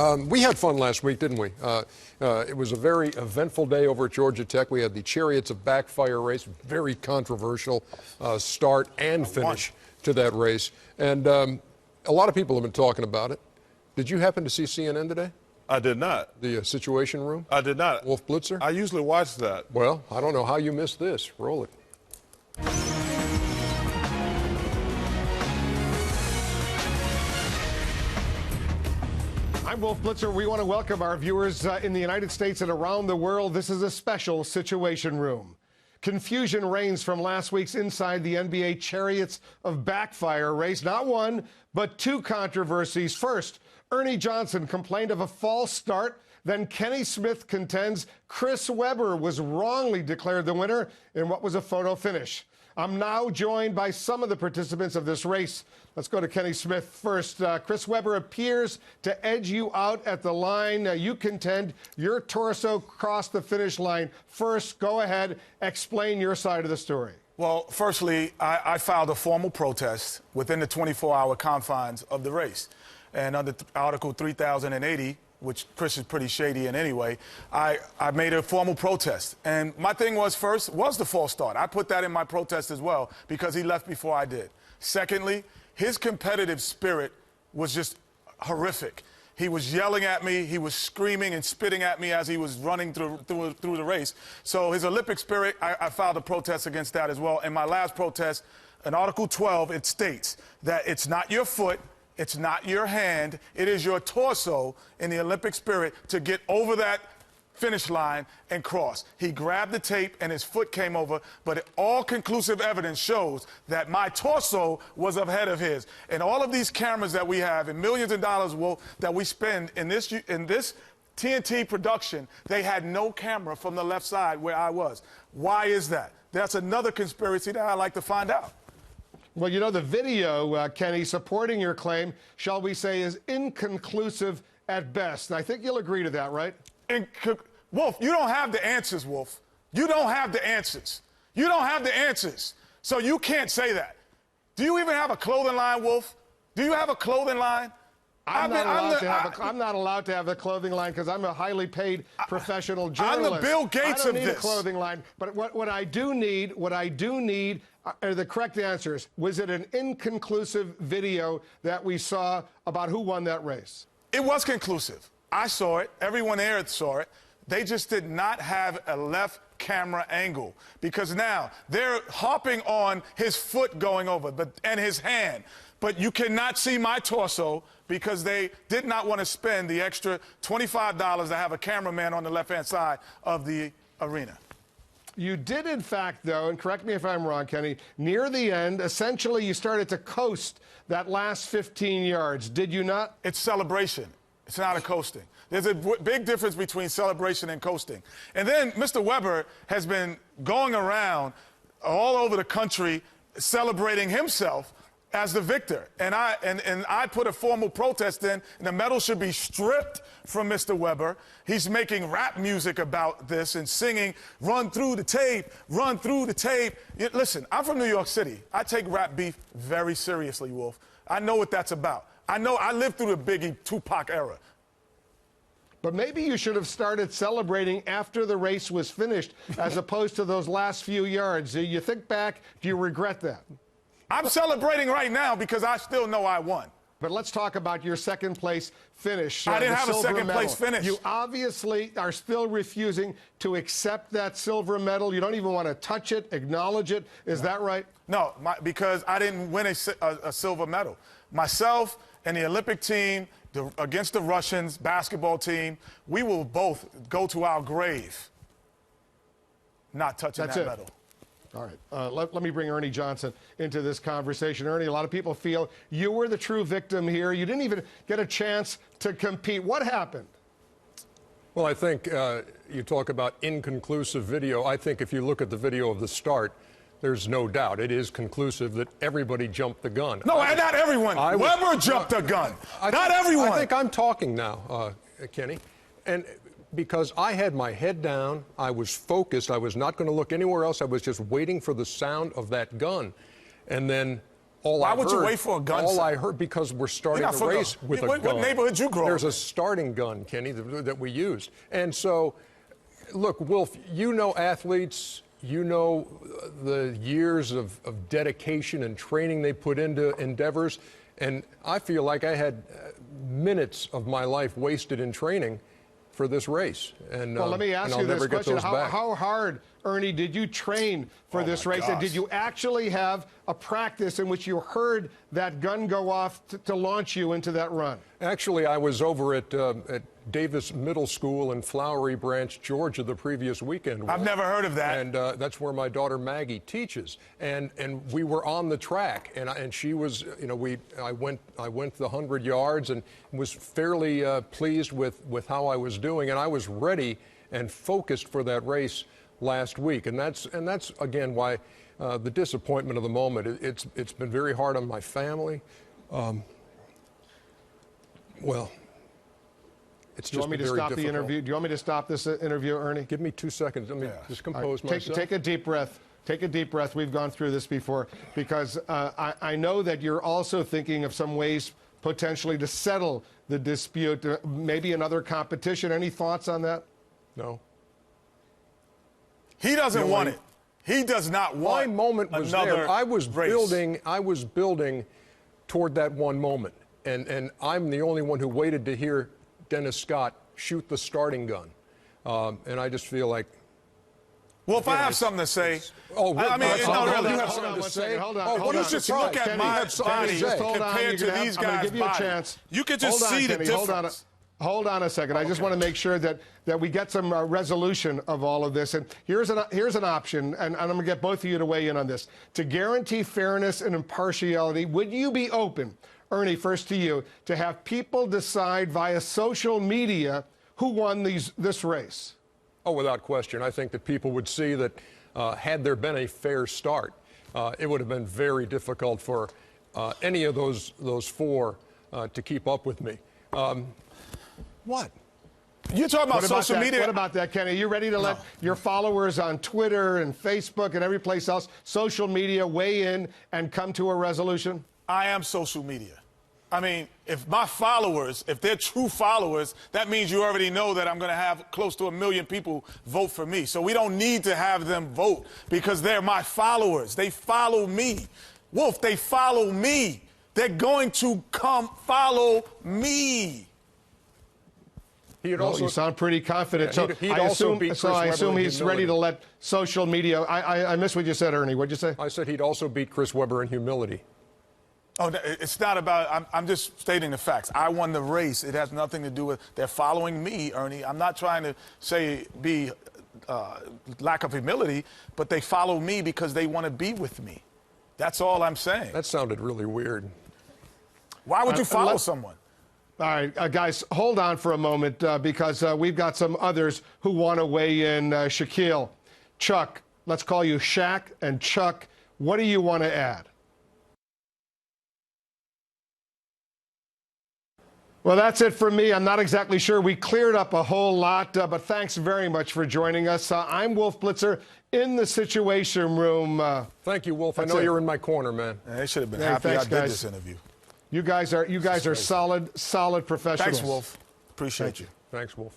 We had fun last week, didn't we? It was a very eventful day over at Georgia Tech. We had the Chariots of Backfire race, very controversial start and finish to that race. And a lot of people have been talking about it. Did you happen to see CNN today? I did not. The Situation Room? I did not. Wolf Blitzer? I usually watch that. Well, I don't know how you missed this. Roll it. I'm Wolf Blitzer. We want to welcome our viewers in the United States and around the world. This is a special Situation Room. Confusion reigns from last week's Inside the NBA Chariots of Backfire race. Not one, but two controversies. First, Ernie Johnson complained of a false start. Then Kenny Smith contends Chris Webber was wrongly declared the winner in what was a photo finish. I'm now joined by some of the participants of this race. Let's go to Kenny Smith first. Chris Webber appears to edge you out at the line. You contend your torso crossed the finish line. First, go ahead, explain your side of the story. Well, firstly, I filed a formal protest within the 24-hour confines of the race. And under Article 3080, which Chris is pretty shady in anyway, I made a formal protest. And my thing was, first, was the false start. I put that in my protest as well because he left before I did. Secondly, his competitive spirit was just horrific. He was yelling at me. He was screaming and spitting at me as he was running through the race. So his Olympic spirit, I filed a protest against that as well. In my last protest, in Article 12, it states that it's not your foot, it's not your hand, it is your torso in the Olympic spirit to get over that finish line and cross. He grabbed the tape and his foot came over, but all conclusive evidence shows that my torso was ahead of his. And all of these cameras that we have and millions of dollars that we spend in this TNT production, they had no camera from the left side where I was. Why is that? That's another conspiracy that I'd like to find out. Well, you know, the video, Kenny, supporting your claim, shall we say, is inconclusive at best. I think you'll agree to that, right? Wolf, you don't have the answers, Wolf. You don't have the answers. You don't have the answers. So you can't say that. Do you even have a clothing line, Wolf? Do you have a clothing line? I'm not allowed to have a clothing line because I'm a highly paid professional journalist. I'm the Bill Gates of this. I don't need a clothing line. But what I do need are the correct answers. Was it an inconclusive video that we saw about who won that race? It was conclusive. I saw it. Everyone there saw it. They just did not have a left camera angle because now they're harping on his foot going over and his hand. But you cannot see my torso because they did not want to spend the extra $25 to have a cameraman on the left-hand side of the arena. You did, in fact, though, and correct me if I'm wrong, Kenny, near the end, essentially you started to coast that last 15 yards. Did you not? It's celebration. It's not a coasting. There's a big difference between celebration and coasting. And then Mr. Webber has been going around all over the country celebrating himself as the victor. And I put a formal protest in, and the medal should be stripped from Mr. Webber. He's making rap music about this and singing, run through the tape, run through the tape. Listen, I'm from New York City. I take rap beef very seriously, Wolf. I know what that's about. I lived through the Biggie Tupac era. But maybe you should have started celebrating after the race was finished as opposed to those last few yards. You think back, do you regret that? I'm celebrating right now because I still know I won. But let's talk about your second place finish. I didn't have a second place finish. You obviously are still refusing to accept that silver medal. You don't even want to touch it, acknowledge it. Is that right? No, because I didn't win a silver medal. Myself and the Olympic team against the Russians basketball team, we will both go to our grave not touching that medal. All right. Let me bring Ernie Johnson into this conversation. Ernie, a lot of people feel you were the true victim here. You didn't even get a chance to compete. What happened? Well, I think you talk about inconclusive video. I think if you look at the video of the start, there's no doubt. It is conclusive that everybody jumped the gun. No, not everyone. Webber jumped the gun. Not everyone. I think I'm talking now, Kenny. And because I had my head down, I was focused, I was not going to look anywhere else, I was just waiting for the sound of that gun. And then Why would you wait for a gun? All I heard, because we're starting the race with a gun. What neighborhood you grew up in? There's a starting gun, Kenny, that we used. And so, look, Wolf, you know athletes, you know the years of dedication and training they put into endeavors. And I feel like I had minutes of my life wasted in training for this race. And, well, let me ask you this question. How hard, Ernie, did you train for this race? And did you actually have a practice in which you heard that gun go off to launch you into that run? Actually, I was over at Davis Middle School in Flowery Branch, Georgia, the previous weekend. I've never heard of that. And that's where my daughter Maggie teaches. And we were on the track, and she was, you know, I went the 100 yards and was fairly pleased with how I was doing, and I was ready and focused for that race last week. And that's again why the disappointment of the moment. It's been very hard on my family. Well, it's just do you want me to stop the interview? Do you want me to stop this interview, Ernie? Give me 2 seconds. Let me just compose myself. Take a deep breath. Take a deep breath. We've gone through this before, because I know that you're also thinking of some ways potentially to settle the dispute, maybe another competition. Any thoughts on that? No. He doesn't want it. He does not want my moment was there. I was building toward that one moment. And I'm the only one who waited to hear Dennis Scott shoot the starting gun. And I just feel like... Well, if I have something to say... Oh, I mean, you have something to say? Hold on. Why don't you just look at my body compared to these guys' give you a chance. You could just see the difference. Hold on a second. I just want to make sure that we get some resolution of all of this. And here's an option, and I'm going to get both of you to weigh in on this. To guarantee fairness and impartiality, would you be open, Ernie, first to you, to have people decide via social media who won this race? Oh, without question. I think that people would see that had there been a fair start, it would have been very difficult for any of those four to keep up with me. What? You're talking about social media? What about that, Kenny? Are you ready to let your followers on Twitter and Facebook and every place else, social media, weigh in and come to a resolution? I am social media. I mean, if my followers, if they're true followers, that means you already know that I'm going to have close to 1 million people vote for me. So we don't need to have them vote because they're my followers. They follow me. Wolf, they follow me. They're going to come follow me. You sound pretty confident. Yeah, I assume he's ready to let social media. I missed what you said, Ernie. What'd you say? I said he'd also beat Chris Webber in humility. Oh, it's not about, I'm just stating the facts. I won the race. It has nothing to do with, they're following me, Ernie. I'm not trying to say lack of humility, but they follow me because they want to be with me. That's all I'm saying. That sounded really weird. Why would you follow someone? All right, guys, hold on for a moment because we've got some others who want to weigh in. Shaquille, Chuck, let's call you Shaq and Chuck. What do you want to add? Well, that's it for me. I'm not exactly sure we cleared up a whole lot, but thanks very much for joining us. I'm Wolf Blitzer in the Situation Room. Thank you, Wolf. I know you're in my corner, man. They should have been happy I did this interview. You guys are solid professionals. Thanks, Wolf. Appreciate you. Thanks, Wolf.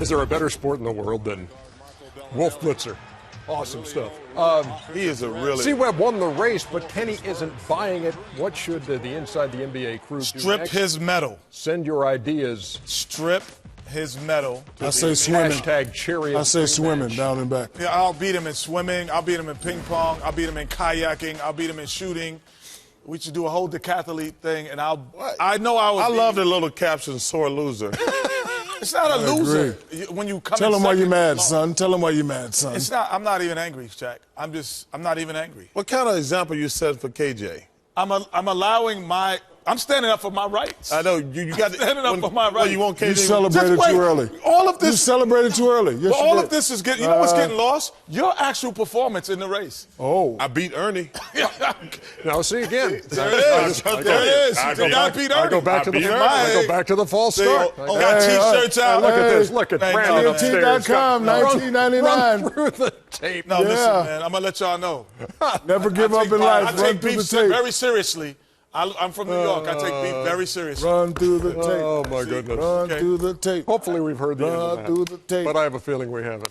Is there a better sport in the world than Wolf Blitzer? Awesome stuff. He is a really... C-Webb won the race, but Kenny isn't buying it. What should the Inside the NBA crew do Strip next? his medal. Send your ideas. Strip his medal. I say swimming. Hashtag Chariots. I say swimming down and back. Yeah, I'll beat him in swimming. I'll beat him in ping pong. I'll beat him in kayaking. I'll beat him in shooting. We should do a whole decathlete thing, and I love the little caption, sore loser. It's not a loser. When you come Tell him why you're mad, son. Tell him why you're mad, son. It's not. I'm not even angry, Shaq. I'm not even angry. What kind of example you set for KJ? I'm allowing my I'm standing up for my rights. I know you got standing up for my rights. Well, you won't You celebrated Just wait. too early. All of You this. celebrated too early. Yes, But you all did. of this is getting. You know what's getting lost? Your actual performance in the race. Oh. I beat Ernie. Now, see again. There it is. There it is. I You did not beat I Ernie. go back to the beat I Ernie. go back to the false start. Got T-shirts out. Look at this. Look at Thank Brandon you. upstairs. TNT.com, Run 1999. through the tape. No, listen, Yeah. man. I'm gonna let y'all know. Never give up in life. I Run take through the beef tape. very seriously. I'm from New York. I take beef very seriously. Run through the tape. Oh, my goodness. Run through the tape. Hopefully we've heard the end Run of through that. the tape. But I have a feeling we haven't.